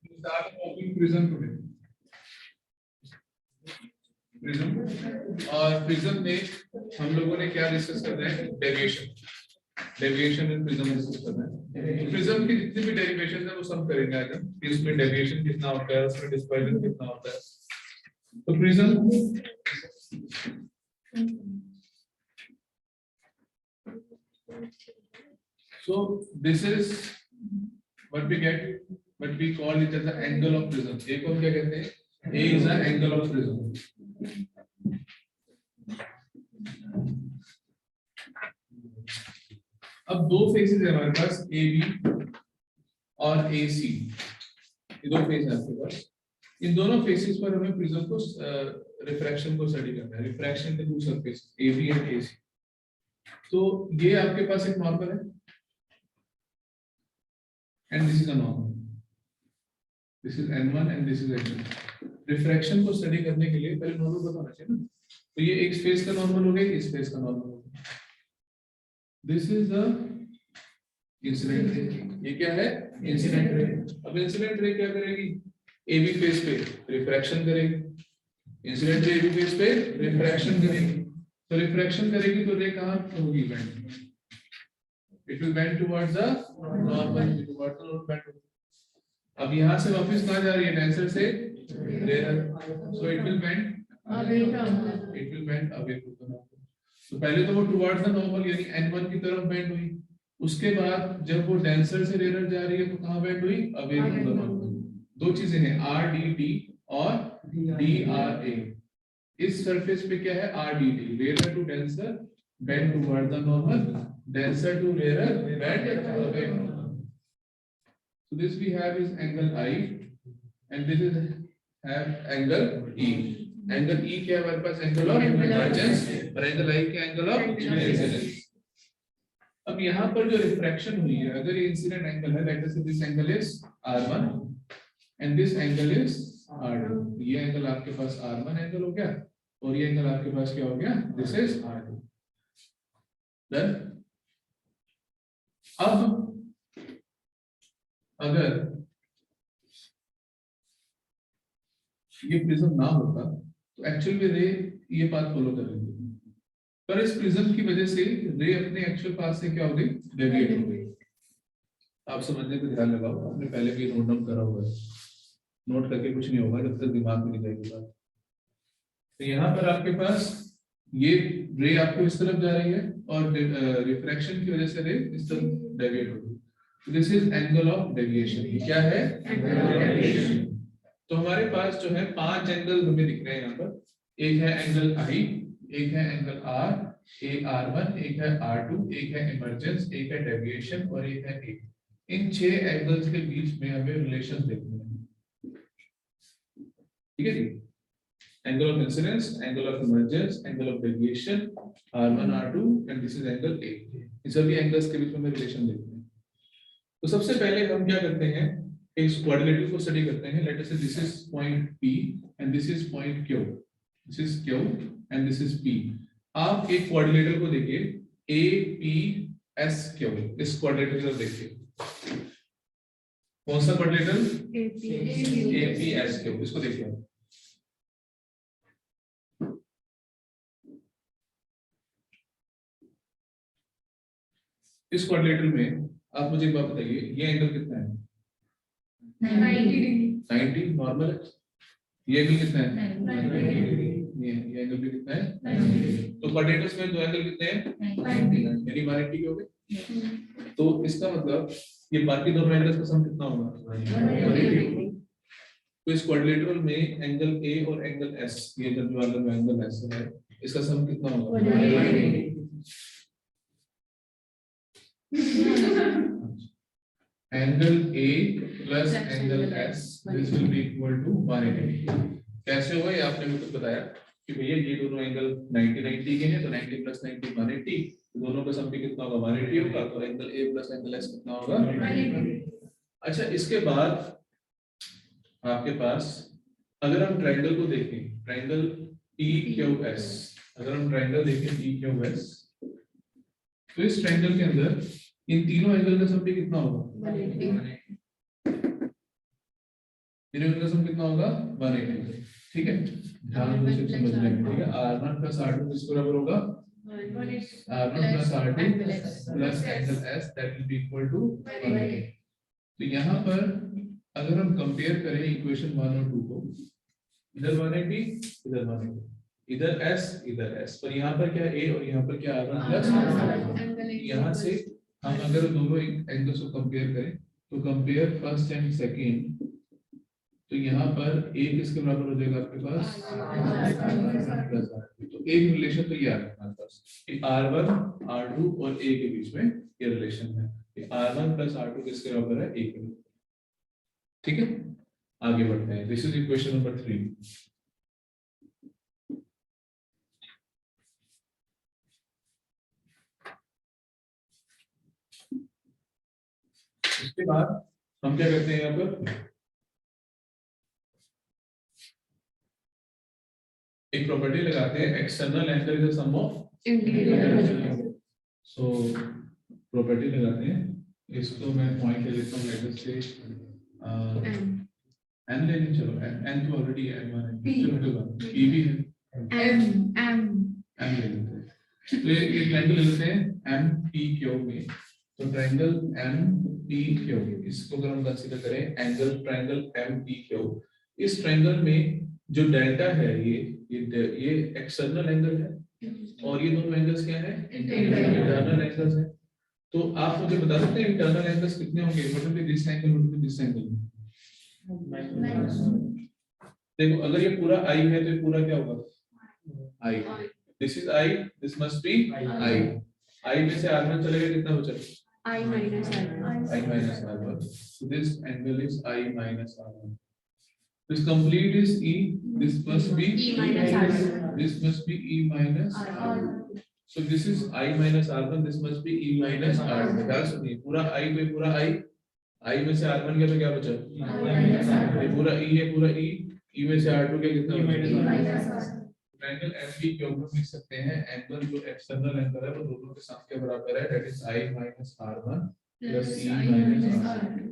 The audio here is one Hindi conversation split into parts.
start talking prism today. Prism और प्रिज्म में हम लोगों ने क्या डिस्कस करना है? डेविएशन इन प्रिज्म डिस्कस करना है। प्रिज्म की जितनी भी डेरिवेशन है वो सब करेंगे आज हम। इसमें डेविएशन कितना होता है, उसमें डिस्पर्जन कितना होता है। तो prism so this is what we get, what we call it as the angle of prism. एक को क्या कहते हैं? A is the angle of prism. अब दो फेसेस है हमारे पास, ए बी और ए सी। ये दो फेस है आपके पास। इन दोनों फेसेस पर हमें प्रिज्म को रिफ्रैक्शन को स्टडी करना है। रिफ्रैक्शन के two surfaces a b and a c. तो ये आपके पास एक नॉर्मल है and this is a normal, this is n1 and this is n2। Refraction को स्टडी करने के लिए पहले नॉर्मल बताना चाहिए ना। तो ये एक फेस का नॉर्मल हो गया, इस फेस का नॉर्मल हो गया। This is the incident ray. ये क्या है? Incident ray. अब इंसिडेंट रे क्या करेगी? ए बी फेस पे रिफ्रैक्शन करेगी। Incident ray A B face पे रिफ्रैक्शन करेगी। तो रिफ्रैक्शन करेगी तो रे कहां होगी? Bend. It will bend towards the normal, towards the normal bend. अब यहां से वापस कहां जा रही है? टेंसर से rare. So it will bend away to the normal. तो पहले तो वो टुवर्ड्स द नॉर्मल यानी n1 की तरफ बेंड हुई। उसके बाद जब वो डेंसर से रेयर जा रही है तो कहां बेंड हुई? Away to the normal. दो चीजें हैं, आर डी टी और डी आर ए। इस सरफेस पे क्या है? R D T, rare to denser bend toward the normal, denser to rare bend away. So this we have is angle I and this is have angle E. Angle E क्या है हमारे पास? Angle of convergence. और एंगल I क्या? Angle of incidence. अब यहाँ पर जो रिफ्रैक्शन हुई है, अगर ये इंसिडेंट एंगल है, let us say this angle is R1 and this angle is R2। ये एंगल आपके पास R1 एंगल हो गया और ये एंगल आपके पास क्या हो गया? This is R2। डन। अब अगर ये प्रिज्म ना होता तो एक्चुअल में रे ये पाथ फॉलो कर रही थी, पर इस प्रिज्म की वजह से रे अपने एक्चुअल पाथ से क्या हो गई? डेविएट हो गई। आप समझने पे ध्यान लगाओ, आपने पहले भी नोट डाउन करा हुआ है। नोट करके कुछ नहीं होगा जब तक दिमाग में नहीं जाएगी बात। तो यहाँ पर आपके पास ये रे आपको इस तरफ जा रही है और रिफ्रैक्शन की वजह से रे इस तरफ डेविएट हो गई। This is angle of deviation. ये क्या है? Angle of deviation. तो हमारे पास जो है 5 एंगल हमें दिख रहे हैं यहाँ पर। एक है एंगल आई, एक है एंगल आर, एक R1, एक है R2, एक है इमर्जेंस, एक है डेविएशन और एक है ए। इन 6 एंगल्स के बीच में हमें रिलेशन देखने हैं। ठीक है जी। Angle of incidence, angle of emergence, angle of deviation, R1, R2 and this is angle a. इन सभी एंगल्स के बीच में हमें रिलेशन देखते हैं। तो सबसे पहले हम क्या करते हैं? एक क्वाड्रिलेटरल को स्टडी करते हैं। Late us say this is point P and this is point Q। This is Q and this is P। आप एक क्वाड्रिलेटरल को देखिए, APSQ। इस क्वाड्रिलेटरल को देखिए, कौन सा क्वाड्रिलेटरल? APSQ। इसको देखिए। इस क्वाड्रिलेटरल में आप मुझे एक बात बताइए, ये एंगल कितना है? 90 नॉर्मल है। ये एंगल कितना है? 90। ये एंगल भी कितना है? 90। तो क्वाड्रेटर्स में दो एंगल कितने हैं? 90, यानी 180 हो गए। तो इसका मतलब ये बाकी दोनों एंगल्स का सम कितना होगा? 180। तो इस क्वाड्रिलेटरल में एंगल ए और एंगल एस, ये जो वाला एंगल एस है, इसका सम कितना होगा? 180। Angle A plus angle S, this will be equal to 180। कैसे हुआ? ये आपने मुझे बताया कि भैया ये दोनों एंगल 90 90 के हैं, तो 90 प्लस 90 180, दोनों का सम भी कितना होगा? 180 होगा। तो angle A plus angle S कितना होगा? 180। अच्छा, इसके बाद आपके पास अगर हम ट्रायंगल को देखें, ट्रायंगल PQS, अगर हम ट्रायंगल देखें PQS, तो इस ट्रायंगल के अंदर इन तीनों एंगल का सम भी कितना होगा? 180। मिनिमम का सम कितना होगा 180। ठीक है, ध्यान से समझ लेंगे। ठीक है, R1 प्लस R2 किसके बराबर होगा? R1 plus R2 plus angle S that will be equal to 180। तो यहाँ पर अगर हम कंपेयर करें इक्वेशन 1 और 2 को, इधर 180 इधर 180, इधर S इधर S, पर यहाँ पर क्या A और यहाँ पर क्या R1 प्लस। यहाँ से हम अगर दोनों एंगल्स को कंपेयर करें तो कंपेयर फर्स्ट एंड सेकंड, तो यहाँ पर A किसके बराबर हो जाएगा आपके पास? R1 plus R2। तो एक रिलेशन तो ये आ गया हमारे पास कि R1 R2 और A के बीच में ये रिलेशन है कि R1 प्लस R2 किसके बराबर है? A के बराबर। ठीक है, आगे बढ़ते हैं। This is equation number 3। इसके बाद हम क्या करते हैं, यहाँ पर एक प्रॉपर्टी लगाते हैं, external angle is the sum of interior. So property लगाते हैं, इसको मैं पॉइंट ले लेता हूँ, लेटर से एन ले लें। चलो एन तो ऑलरेडी n1 है, चलो p भी है, m ले लेते हैं। तो ये ट्रायंगल ले लेते हैं एम पी क्यू में। तो ट्रायंगल एम पी क्यू, इसको अगर हम कंसीडर करें angle triangle M P Q, इस ट्रायंगल में जो डेल्टा है ये एक्सटर्नल एंगल है और ये दोनों एंगल्स क्या है? इंटरनल एंगल्स है। तो आप मुझे बता सकते हैं इंटरनल एंगल्स कितने होंगे? मतलब दिस एंगल मतलब दिस एंगल। देखो अगर ये पूरा आई है तो ये पूरा क्या होगा? I. This is I, this must be I. I में से r1 चलेगा, कितना बचा? I minus r1. So this angle is I minus r1. This complete is E. This must be E minus r1. This must be E minus r1. So this is I minus r1. This must be E minus r2. ध्यान सुनिए, पूरा I पे पूरा I में से r1 गया तो क्या बचा? ये पूरा E है, पूरा E में से r2 गया, कितना बचा? ट्रायंगल एमपी के ऊपर लिख सकते हैं एंगल जो एक्सटर्नल एंगल है वो दोनों के सम के बराबर है, that is I minus r1 plus E minus r2।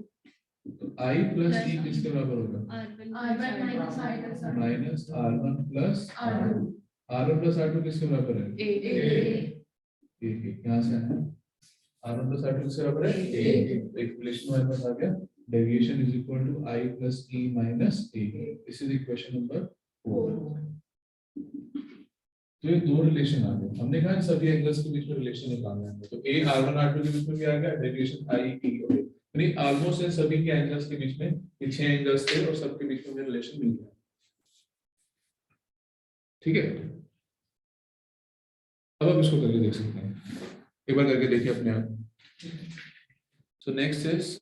तो I plus E किसके बराबर होगा? R1 minus R1 plus R2। R1 plus R2 किसके बराबर है? यहाँ से है R1 plus R2 किसके बराबर है? एक रिलेशन हमारे पास आ गया, deviation is equal to I plus E minus A। This is equation number 4। तो ये दो रिलेशन आ गए। हमने कहा सभी एंगल्स के बीच में रिलेशन निकालना है, तो A R1 R2 के बीच में भी आ गया, डेविएशन I E हो गया, यानी ऑलमोस्ट सभी के एंगल्स के बीच में ये 6 एंगल्स थे और सबके बीच में रिलेशन मिल गया। ठीक है, अब आप इसको करके देख सकते हैं, एक बार करके देखिए अपने आप। So next is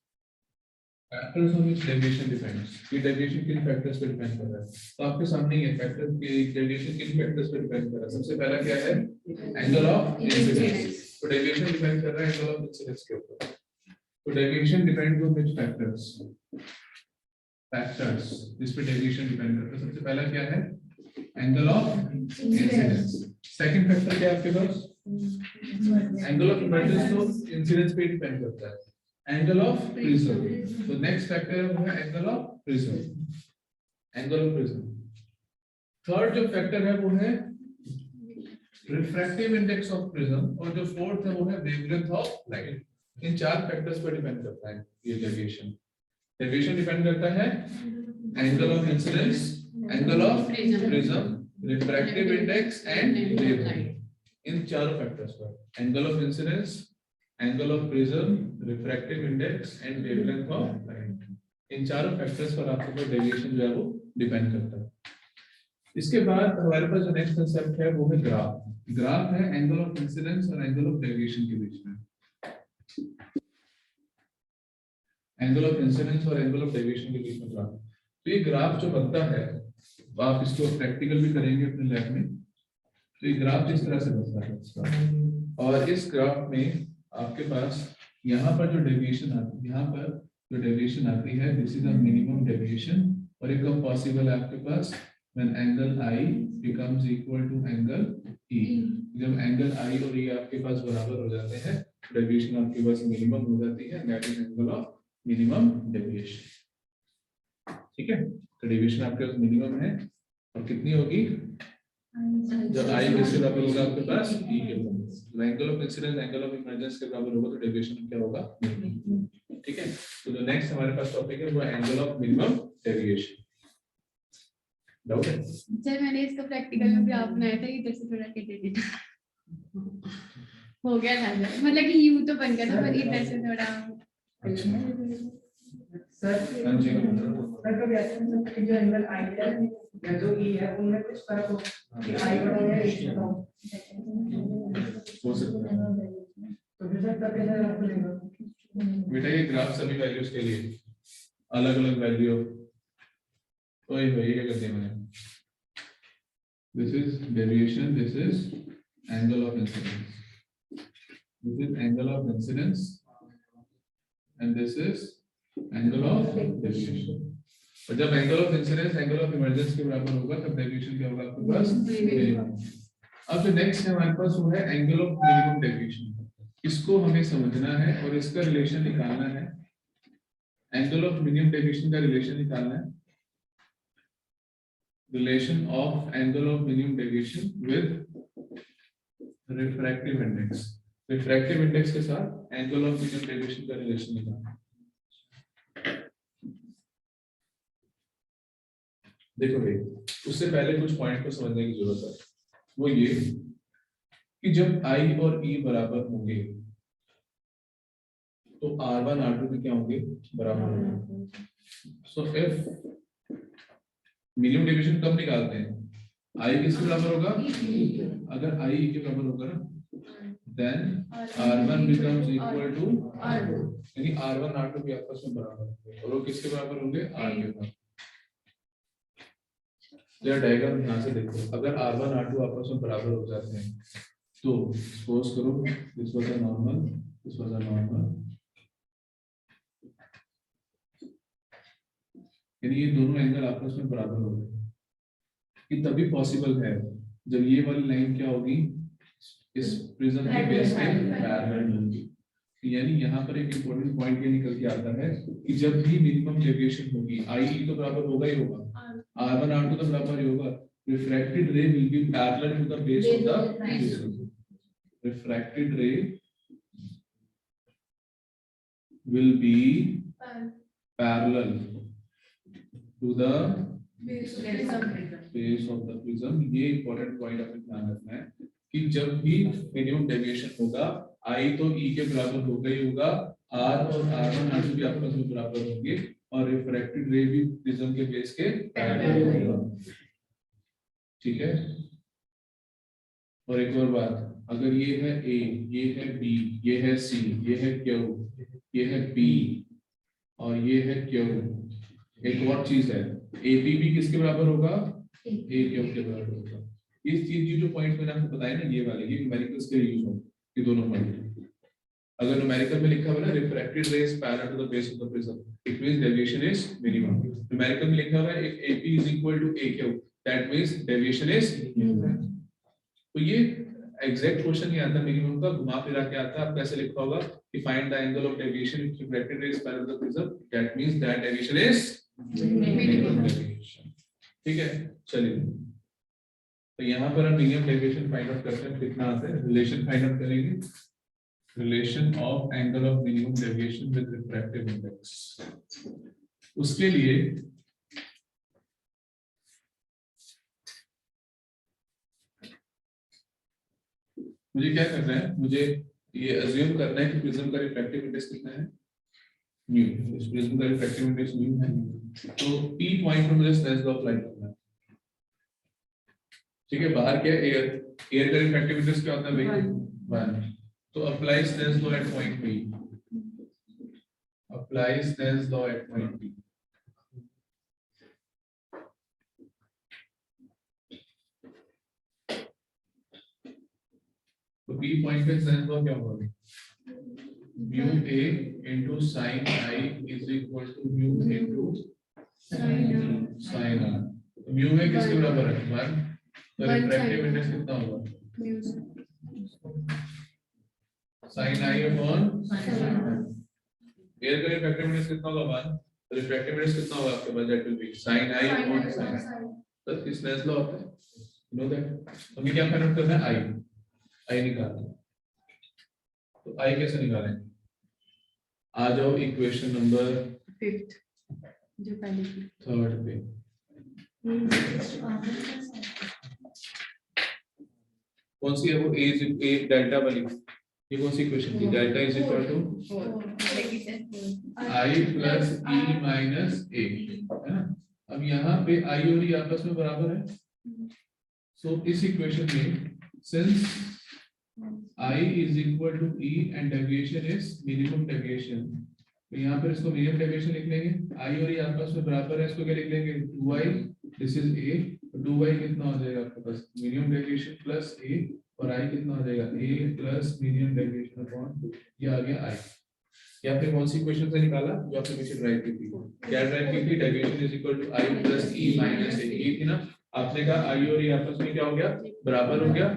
factors on which deviation depends. ये डेविएशन किन फैक्टर्स पे डिपेंड कर रहा है? तो आपके सामने ये फैक्टर की डेविएशन किन फैक्टर्स पे डिपेंड कर रहा है? सबसे पहला क्या है? Angle of incidence. तो डेविएशन डिपेंड कर रहा है एंगल ऑफ इंसिडेंस के ऊपर। तो deviation depends on which factors? Factors जिस पे डेविएशन डिपेंड करता है, सबसे पहला क्या है? Angle of incidence. Second factor क्या है आपके पास? एंगल ऑफ इमर्जेंस, तो इंसिडेंस पे डिपेंड करता है। एंगल ऑफ प्रिज्म, तो नेक्स्ट फैक्टर है वो है angle of prism, angle of prism. Third जो फैक्टर है वो है रिफ्रैक्टिव इंडेक्स ऑफ प्रिज्म, और जो फोर्थ है वो है वेवलेंथ ऑफ लाइट। इन चार फैक्टर्स पर डिपेंड करता है ये डेविएशन। डेविएशन डिपेंड करता है angle of incidence, angle of prism, refractive index and wavelength. इन चारों फैक्टर्स पर angle of incidence, angle of prism, refractive index and wavelength of light, इन चारों फैक्टर्स पर आपके डेविएशन जो है वो डिपेंड करता है। इसके बाद हमारे पास जो नेक्स्ट कांसेप्ट है वो है ग्राफ। ग्राफ है एंगल ऑफ इंसिडेंस और एंगल ऑफ डेविएशन के बीच में। एंगल ऑफ इंसिडेंस और एंगल ऑफ डेविएशन के बीच में ग्राफ। तो ये ग्राफ जो बनता है, आप इसको प्रैक्टिकल भी करेंगे अपने लैब में। तो ये ग्राफ इस तरह से बनता है, और इस ग्राफ में आपके पास यहाँ पर जो डेविएशन आती है, यहाँ पर जो डेविएशन आती है, this is the minimum deviation, और ये कब पॉसिबल है आपके पास? When angle I becomes equal to angle E। जब एंगल I और E आपके पास बराबर हो जाते हैं, डेविएशन आपके पास मिनिमम हो जाती है, that is angle of minimum deviation. ठीक है। ठीक है, तो डेविएशन आपके पास मिनिमम है और कितनी होगी जब आई किसके बराबर होगा आपके पास ई के बराबर। Angle of incidence angle of emergence के बराबर होगा तो डेविएशन क्या होगा, ठीक है। तो जो नेक्स्ट हमारे पास टॉपिक है वो angle of minimum deviation. Doubt है सर मैंने इसका प्रैक्टिकल में भी आप बनाया था, इधर से थोड़ा के दे देना हो गया था सर, मतलब कि यू तो बन गया था पर इधर से थोड़ा सर हाँ जी सर कभी ऐसा नहीं सकता कि जो एंगल आई है या जो ई है उनमें कुछ फर्क हो कि आई बढ़ो या ई बढ़ो, हो सकता है। तो फिर सर तब कैसे आपको लेगा? बेटा ये ग्राफ सभी वैल्यूज के लिए अलग अलग वैल्यू, ओए होए ये कर दिया मैंने। This is deviation, this is angle of incidence, this is angle of incidence and this is angle of deviation. और जब angle of incidence angle of emergence के बराबर होगा तब डेविएशन क्या होगा आपके पास। अब जो नेक्स्ट है हमारे पास वो है एंगल ऑफ मिनिमम डेविएशन। इसको हमें समझना है और इसका रिलेशन निकालना है। एंगल ऑफ मिनिमम डेविएशन का रिलेशन निकालना है, relation of angle of minimum deviation with refractive index. Refractive index के साथ एंगल ऑफ मिनिमम डेविएशन का रिलेशन निकालना है। देखो भाई, उससे पहले कुछ पॉइंट को समझने की जरूरत है, वो ये कि जब I और E बराबर होंगे तो R1 R2 भी क्या होंगे, बराबर होंगे। सो इफ मिनिमम डेविएशन कब निकालते हैं, I किसके बराबर होगा, अगर I E के बराबर होगा ना then R1 becomes equal to R2, यानी R1 R2 भी आपस में बराबर होंगे और वो किसके बराबर होंगे, R के बराबर। जरा डायग्राम ध्यान से देखो, अगर R1 R2 आपस में बराबर हो जाते हैं तो सपोज करो this was a normal, this was a normal, यानी ये दोनों एंगल आपस में बराबर हो गए। ये तभी पॉसिबल है जब ये वाली लाइन क्या होगी, इस प्रिज्म के बेस पे पैरेलल होगी। यानी यहाँ पर एक इंपॉर्टेंट पॉइंट ये निकल के आता है कि जब भी मिनिमम डेविएशन होगी I E तो बराबर होगा ही होगा, R1 R2 तो बराबर ही होगा, refracted ray will be parallel to the base of the prism. Refracted ray will be parallel to the base of the prism. ये important point आपको ध्यान रखना है कि जब भी मिनिमम डेविएशन होगा I तो E के बराबर होगा ही होगा, R और R1 R2 भी आपस में बराबर होंगे और रिफ्रैक्टेड रे भी प्रिज्म के बेस के पैरेलल होगा, ठीक है। और एक और बात, अगर ये है A, ये है B, ये है C, ये है Q, ये है P और ये है Q, एक और चीज है AP भी किसके बराबर होगा, AQ के बराबर होगा। इस चीज की जो पॉइंट मैंने आपको बताया ना, ये वाले ये न्यूमेरिकल्स के यूज होंगे, ये दोनों पॉइंट। अगर न्यूमेरिकल में लिखा हुआ है refracted ray is parallel to the base of the prism, it means deviation is minimum. Numerical में लिखा हुआ है if AP is equal to AQ, that means deviation is minimum. तो ये एग्जैक्ट क्वेश्चन नहीं आता मिनिमम का, घुमा फिरा के आता है। आप कैसे लिखा होगा कि find the angle of deviation if refracted ray is parallel to the prism, that means that deviation is minimum deviation, ठीक है। चलिए तो यहाँ पर हम मिनिमम डेविएशन फाइंड आउट करते हैं, कितना आता है, रिलेशन फाइंड आउट करेंगे, relation of angle of minimum deviation with refractive index. उसके लिए मुझे क्या करना है, मुझे ये अज्यूम करना है कि प्रिज्म का रिफ्रैक्टिव इंडेक्स कितना है, न्यू। इस प्रिज्म का रिफ्रैक्टिव इंडेक्स न्यू है, तो P पॉइंट पर मुझे स्नेल्स लॉ अप्लाई करना है, ठीक है। बाहर क्या है, एयर का रिफ्रैक्टिव इंडेक्स क्या होता है भाई, 1। तो apply Snell's law at point P, apply Snell's law at point P। तो P पॉइंट पे स्नेल्स लॉ क्या होगा, mu A into sin I is equal to mu into sin R। तो mu A किसके बराबर है, 1, तो रिफ्रैक्टिव इंडेक्स कितना होगा, sin I upon एयर का रिफ्रैक्टिव इंडेक्स कितना होगा, 1, रिफ्रैक्टिव इंडेक्स कितना होगा आपके पास, that will be sin i upon sin i। बस इस लेंस लॉ होता है, यू नो दैट। हमें क्या फाइंड आउट करना है, i निकालना है। तो i कैसे निकालेंगे, आ जाओ इक्वेशन नंबर 5th जो पहले की 3rd पे। कौन सी है वो, a डेल्टा वाली, ये कौन सी इक्वेशन थी, delta is equal to i plus e minus a, है ना। अब यहाँ पे i और e आपस में बराबर है, सो इस इक्वेशन में since i is equal to e and deviation is minimum deviation, तो यहाँ पर इसको मिनिमम डेविएशन लिख लेंगे। i और e आपस में बराबर है, इसको क्या लिख लेंगे, 2i, this is a, 2i कितना हो जाएगा आपके पास, मिनिमम डेविएशन प्लस a, और i कितना हो जाएगा, a plus minimum deviation upon 2, ये आ गया i। या फिर कौन सी इक्वेशन से निकाला, जो आपने पीछे ड्राइव की थी, क्या ड्राइव की थी, deviation is equal to i plus e minus a, ये थी ना। आपने कहा i और e आपस में क्या हो गया, बराबर हो गया,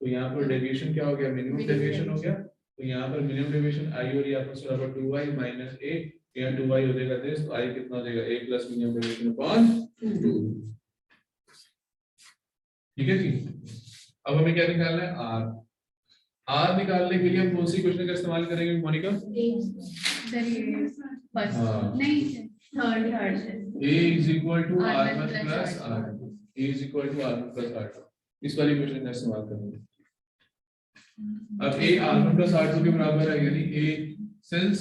तो यहाँ पर डेविएशन क्या हो गया, मिनिमम डेविएशन हो गया, तो यहाँ पर मिनिमम डेविएशन i और e आपस में बराबर 2i माइनस a, यहाँ 2i हो जाएगा दिस, तो i कितना हो जाएगा, a plus minimum deviation upon 2। ठीक है जी। अब हमें क्या निकालना है, r निकालने के लिए हम कौन सी इक्वेशन का इस्तेमाल करेंगे मोनिका, नहीं third a is equal to r1 plus r2, a is equal to r1 plus r2, इस वाली इक्वेशन का इस्तेमाल करेंगे। अब a r1 plus r2 के बराबर है, यानी a सिंस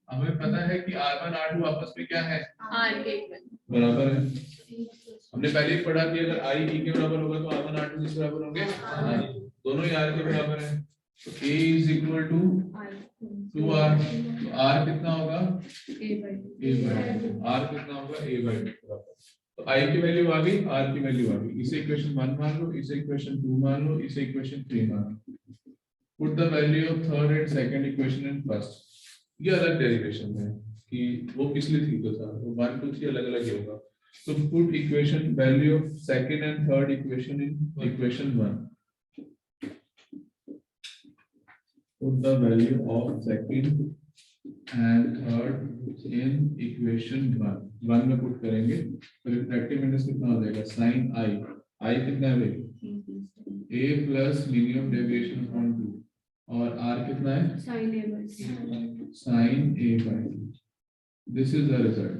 हमें पता है कि r1 r2 आपस में क्या है, r के बराबर है। हमने पहले ही पढ़ा कि अगर i e के बराबर होगा तो r1 r2 किस बराबर होंगे, दोनों ही r के बराबर है, तो a is equal to 2r, तो r कितना होगा, a by 2, r कितना होगा, a by 2, तो i की वैल्यू आ गई, r की वैल्यू आ गई। इसे इक्वेशन 1 मान लो, इसे इक्वेशन 2 मान लो, इसे इक्वेशन 3 मान लो। Put the value of third and second equation in first. ये अलग डेरिवेशन है कि वो पिछले थी तो था, वो 1 2 3 अलग अलग ही होगा। तो put equation value of second and third equation in equation 1। put the value of second and third in equation 1 में पुट करेंगे तो रिफ्रैक्टिव इंडेक्स कितना हो जाएगा, sin i कितना है भाई, a plus minimum deviation upon 2, और r कितना है, sin a by 2। This is the result.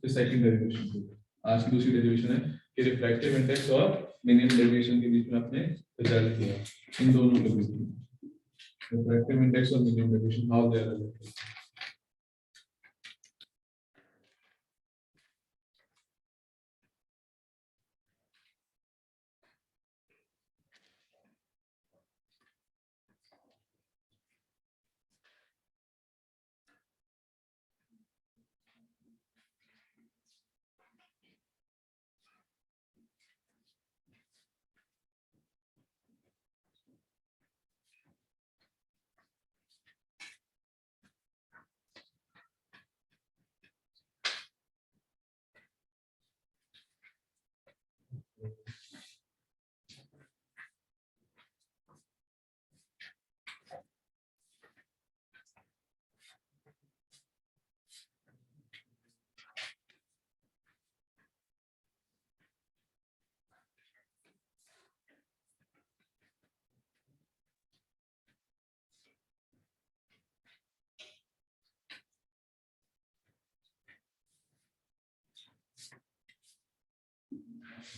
Second derivation, आज की दूसरी डेरिवेशन है कि रिफ्रैक्टिव इंडेक्स और मिनिमम डेविएशन के बीच में आपने रिजल्ट किया, इन दोनों के बीच में रिफ्रैक्टिव इंडेक्स और minimum deviation how they are related.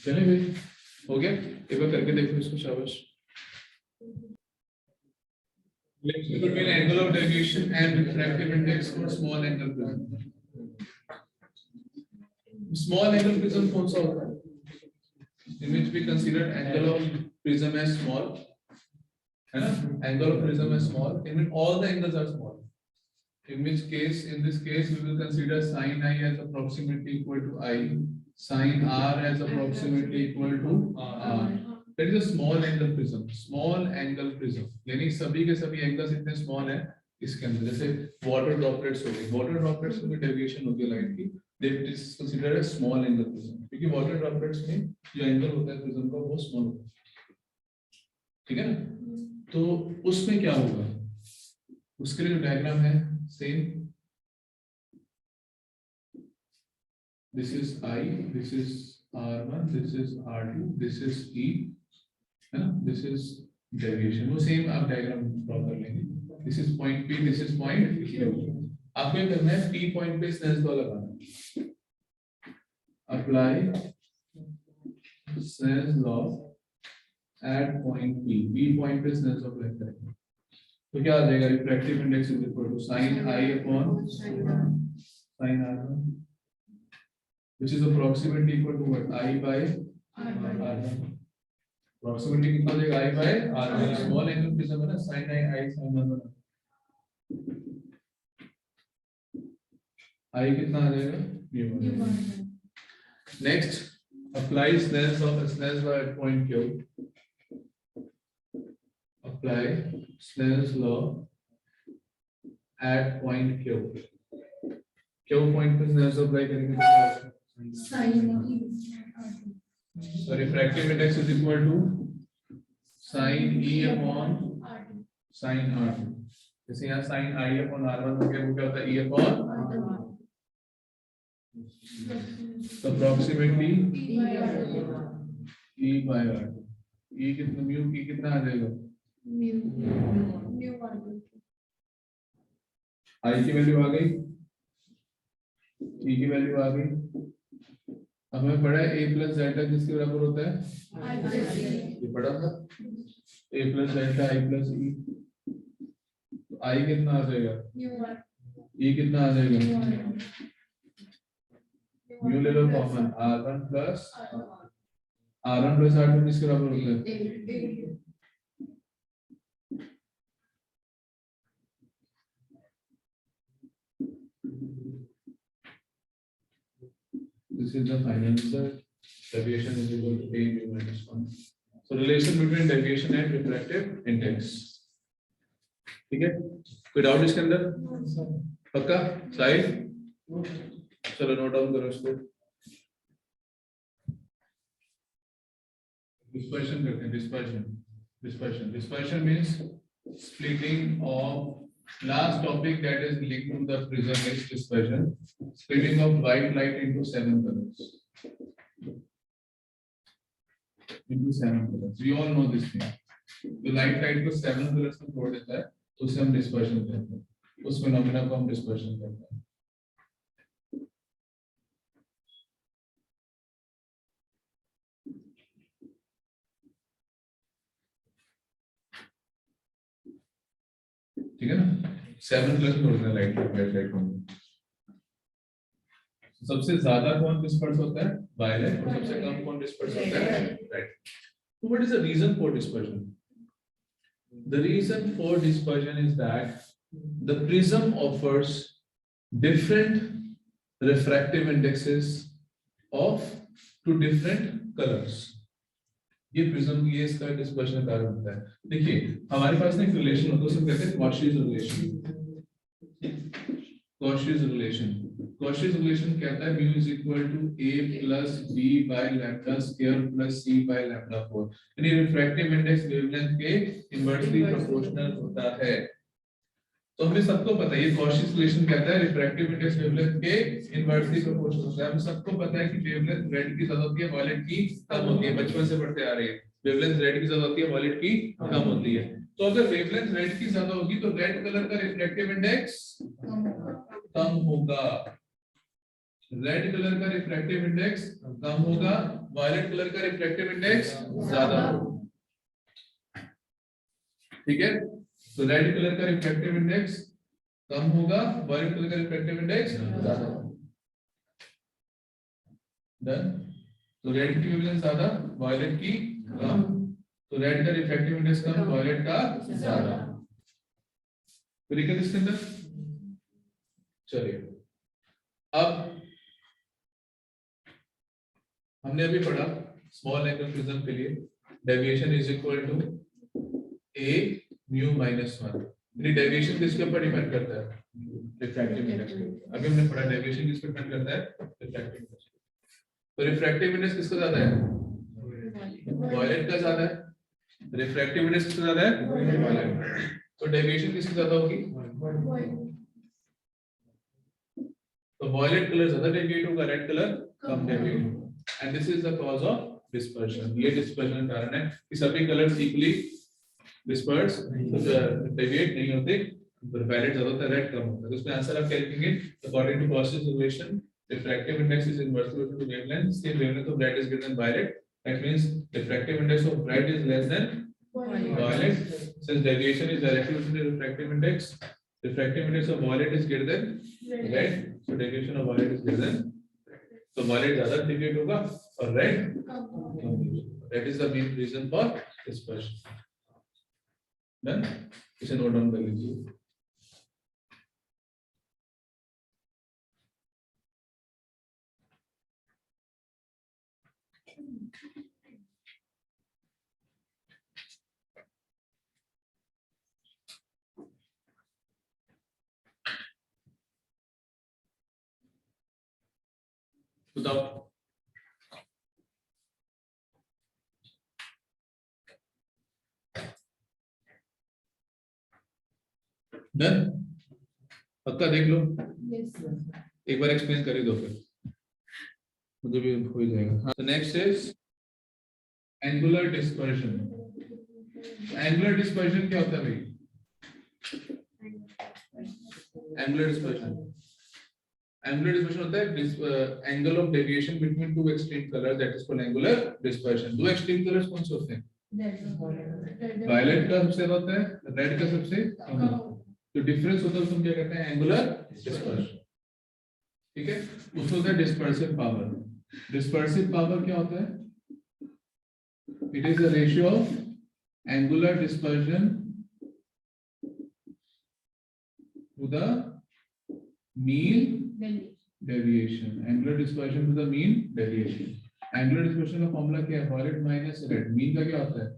चले भाई, हो गया, एक बार करके देखो इसको, शाबाश। Relation between angle of deviation and refractive index for small angle prism. Small angle prism कौन सा होता है, in which we consider angle of prism as small, है ना, angle of prism as small, in which all the angles are small. In which case, in this case, we will consider sin I as approximately equal to I, sin R as approximately equal to R. That is a small angle prism. Small angle prism. यानी सभी के सभी angles इतने small हैं इसके अंदर, जैसे water droplets हो गए, water droplets में deviation होती है light की, that is considered a small angle prism. क्योंकि water droplets में जो angle होता है prism का वो small होता है, ठीक है ना। तो उसमें क्या होगा, उसके लिए जो डायग्राम है same, this is I, this is R1, this is R2, this is E, है ना, दिस इज डेविएशन, वो सेम आप डायग्राम ड्रॉ कर लेंगे। This is point P, this is point Q। आपको ये करना है P पॉइंट पे स्नेल्स लॉ लगाना, apply Snell's law at point P point पे स्नेल्स लॉ अप्लाई करेंगे तो क्या आ जाएगा, refractive index is equal to sin I upon sin R1 which is approximately equal to what, I by R1। approximately कितना हो जाएगा, I by R1, small angle prism है ना, sin I sin R1, I कितना आ जाएगा, mu1। Next apply Snell's law at point Q, apply Snell's law at point Q point पे Snell's law अप्लाई करेंगे so refractive index is equal to sin E upon sin R2, जैसे यहाँ sin I upon R1 हो गया, वो क्या होता है, E upon approximately E by R2, E कितना mu E कितना आ जाएगा, I की वैल्यू आ गई, E की वैल्यू आ गई। अब हमें पढ़ा है A प्लस डेल्टा किसके बराबर होता है, ये पढ़ा था, A plus delta I plus E, तो I कितना आ जाएगा, E कितना आ जाएगा, म्यू ले लो कॉमन, R1 प्लस R2 किसके बराबर होता है, this is the final answer, deviation is equal to A mu minus 1, so relation between deviation and refractive index, ठीक है, कोई डाउट इसके अंदर, पक्का साहिल, चलो नोट डाउन करो इसको, डिस्पर्शन करते हैं, dispersion means splitting of, last topic that is linked to the prism is dispersion, splitting of white light into 7 colors, we all know this thing, the light को 7 colors में तोड़ देता है तो उसे हम डिस्पर्शन कहते हैं, उस फिनोमेना को हम डिस्पर्शन कहते हैं। ठीक है ना, 7 प्लस तोड़ना लाइट को, वाइट लाइट को, सबसे ज्यादा कौन डिस्पर्स होता है, वायलेट, और सबसे कम कौन डिस्पर्स होता है, red. So what is the reason for dispersion? The reason for dispersion is that the prism offers different refractive indexes of two different colors. ये प्रिज्म ये इसका डिस्पर्शन का कारण होता है। देखिए हमारे पास ना एक रिलेशन होता है, उसे कहते हैं कॉशीज रिलेशन। कॉशीज रिलेशन कहता है mu is equal to a plus b by lambda square plus c by lambda 4, यानी रिफ्रैक्टिव इंडेक्स वेवलेंथ के इनवर्सली प्रोपोर्शनल होता है। तो हमें सबको पता है ये कॉशीज रिलेशन कहता है रिफ्रैक्टिव इंडेक्स वेवलेंथ के इनवर्सली प्रोपोर्शनल होता है। हमें सबको पता है कि वेवलेंथ रेड की ज्यादा होती है, वायलेट की कम होती है, बचपन से पढ़ते आ रहे हैं, वेवलेंथ रेड की ज्यादा होती है, वायलेट की कम होती है। तो अगर वेवलेंथ रेड की ज्यादा होगी तो रेड कलर का रिफ्रैक्टिव इंडेक्स कम होगा, रेड कलर का रिफ्रैक्टिव इंडेक्स कम होगा, वायलेट कलर का रिफ्रैक्टिव इंडेक्स ज्यादा होगा, ठीक है। तो रेड कलर का रिफ्रैक्टिव इंडेक्स कम होगा, वायलेट कलर का रिफ्रैक्टिव इंडेक्स ज्यादा होगा, डन। तो रेड की वेवलेंथ ज्यादा, वायलेट की कम, तो रेड का रिफ्रैक्टिव इंडेक्स कम, वायलेट का ज्यादा। ब्रेकर इसके अंदर चलिए, अब हमने अभी पढ़ा स्मॉल एंगल प्रिज्म के लिए deviation is equal to a mu minus 1, यानी डेविएशन किसके ऊपर डिपेंड करता है, रिफ्रैक्टिव इंडेक्स के ऊपर। अभी हमने पढ़ा डेविएशन किस पे डिपेंड करता है, रिफ्रैक्टिव इंडेक्स। तो रिफ्रैक्टिव इंडेक्स किसका ज्यादा है, वायलेट का ज्यादा है, रिफ्रैक्टिव इंडेक्स किसका ज्यादा है, वायलेट। तो डेविएशन किसकी ज्यादा होगी? तो वॉयलेट कलर ज्यादा डेविएट होगा, रेड कलर कम डेविएट होगा, and this is the cause of dispersion. ये डिस्पर्शन का कारण है कि सभी कलर्स इक्वली डिस्पर्स डेविएट नहीं होते, वॉयलेट ज्यादा होता है, रेड कम होता है। तो इसमें आंसर आप क्या लिखेंगे? According to Gaussian observation, refractive index is inversely proportional to wavelength. Still wavelength of red is greater than violet. That means refractive index of red is less than violet. Since deviation is directly proportional to refractive index of violet is greater than red. So deviation of violet is greater than, so violet ज्यादा deviate होगा और red कम deviate होगा. That is the main reason for dispersion. Done? इसे नोट डाउन कर लीजिए. बताओ. डन? पक्का देख लो, एक बार एक्सप्लेन कर ही दो फिर मुझे भी हो ही जाएगा. हाँ, next is angular dispersion. Angular dispersion क्या होता है भाई? एंगुलर डिस्पर्शन होता है angle of deviation between two extreme colours, that is called angular dispersion. दो एक्सट्रीम कलर्स कौन से होते हैं? वायलेट का सबसे ज्यादा होता है, रेड का सबसे कम होता है. तो डिफरेंस होता है उसको क्या कहते हैं? Angular dispersion. ठीक है, उसको होता है डिस्पर्सिव पावर. डिस्पर्सिव पावर क्या होता है? It is the ratio of angular dispersion to the mean deviation. Angular dispersion to the mean deviation. Angular dispersion का फॉर्मूला क्या है? Violet minus red. मीन का क्या होता है?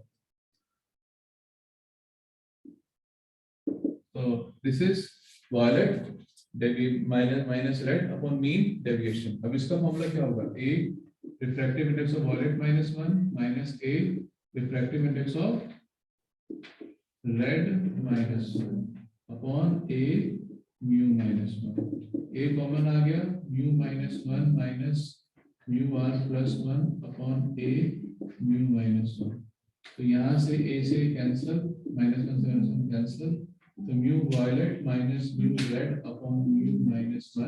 तो this is violet minus red upon mean deviation. अब इसका फॉर्मूला क्या होगा? A refractive index of violet minus 1 minus a refractive index of red minus 1 upon a mu minus 1. A common आ गया, mu minus 1 minus mu r plus 1 upon a mu minus 1. तो यहाँ से ए से कैंसिल, माइनस कैंसिल, तो mu violet minus mu red upon mu minus 1